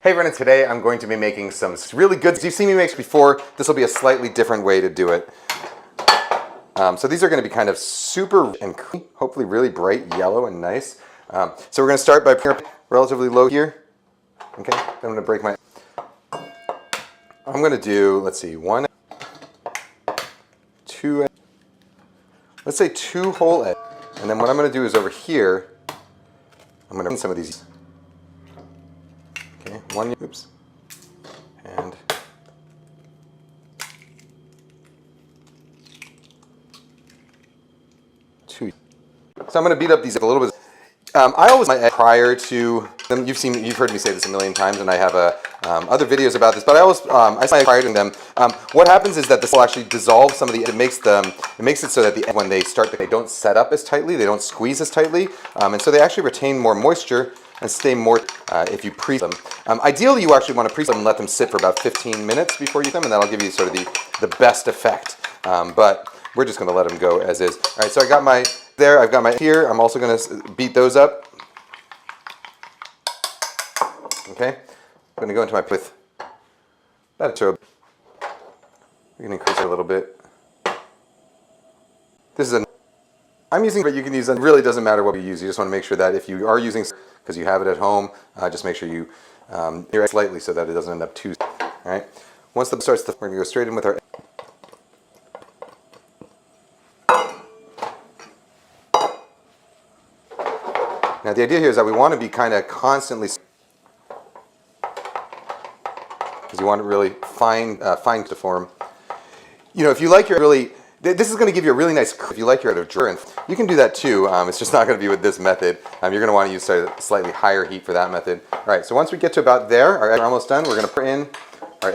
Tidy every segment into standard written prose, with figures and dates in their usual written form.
Hey everyone, today I'm going to be making some really good, you've seen me make before, this will be a slightly different way to do it. So these are going to be kind of super and hopefully really bright yellow and nice. So we're going to start by putting relatively low here. Okay, then I'm going to break my, I'm going to do, let's see, 1, 2, let's say 2 whole eggs. And then what I'm going to do is over here, I'm going to put some of these. Okay, 1, oops, and 2. So I'm going to beat up these a little bit. I always my egg prior to them. You've heard me say this a million times, and I have other videos about this. But I always I say prior to them. What happens is that this will actually dissolve some of the. It makes it so that the egg, when they start, they don't set up as tightly. They don't squeeze as tightly, and so they actually retain more moisture and stay more if you pre them. Ideally, you actually want to pre them and let them sit for about 15 minutes before you eat them, and that'll give you sort of the best effect. But we're just going to let them go as is. All right, so I got my there. I've got my here. I'm also going to beat those up. Okay, I'm going to go into my with about a toe. We can increase it a little bit. This is I'm using, but you can use. It really doesn't matter what you use. You just want to make sure that if you are using, because you have it at home, just make sure you air it slightly so that it doesn't end up too. All right. Once the starts, we're going to go straight in with our. Now the idea here is that we want to be kind of constantly, because you want it really fine to form. You know, if you like your really. This is going to give you a really nice curve. If you like your out of drawer, and you can do that too. It's just not going to be with this method. You're going to want to use a slightly higher heat for that method. All right, so once we get to about there, our eggs are almost done. We're going to put in. All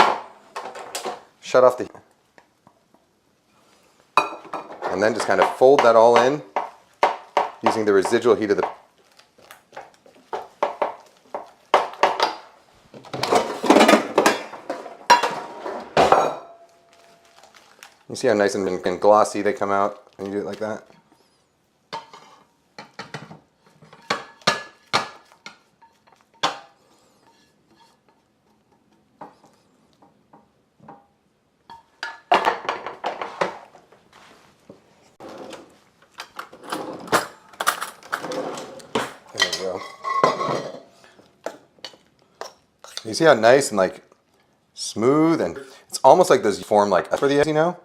right, shut off the heat, and then just kind of fold that all in using the residual heat of the. You see how nice and glossy they come out when you do it like that? There we go. You see how nice and like smooth, and it's almost like those form like for the eggs, you know?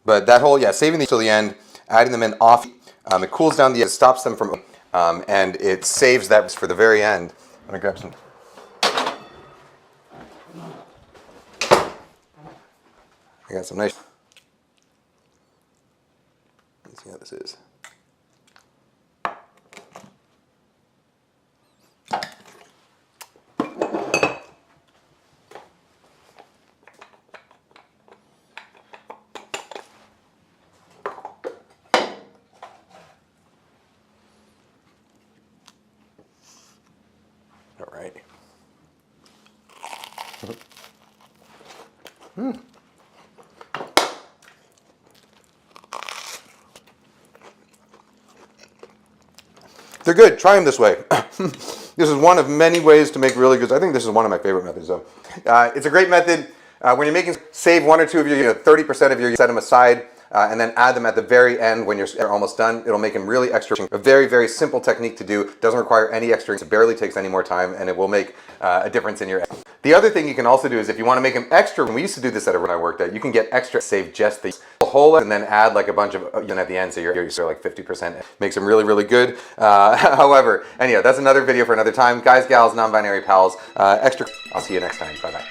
But that whole, saving these till the end, adding them in off, it cools down the eggs, stops them from, and it saves that for the very end. I'm gonna grab some. I got some nice. Let's see how this is. All right. They're good. Try them this way. This is one of many ways to make really good. I think this is one of my favorite methods. So, it's a great method when you're making. Save 1 or 2 of your, 30% of your. Set them aside. And then add them at the very end when you're almost done. It'll make them really extra. A very, very simple technique to do. Doesn't require any extra. It barely takes any more time, and it will make a difference in your egg. The other thing you can also do is if you want to make them extra, when we used to do this at a restaurant I worked at, you can get extra, save just the whole and then add like a bunch of at the end, so you're like 50%. Makes them really, really good. However, anyhow, that's another video for another time. Guys, gals, non-binary pals, extra. I'll see you next time. Bye-bye.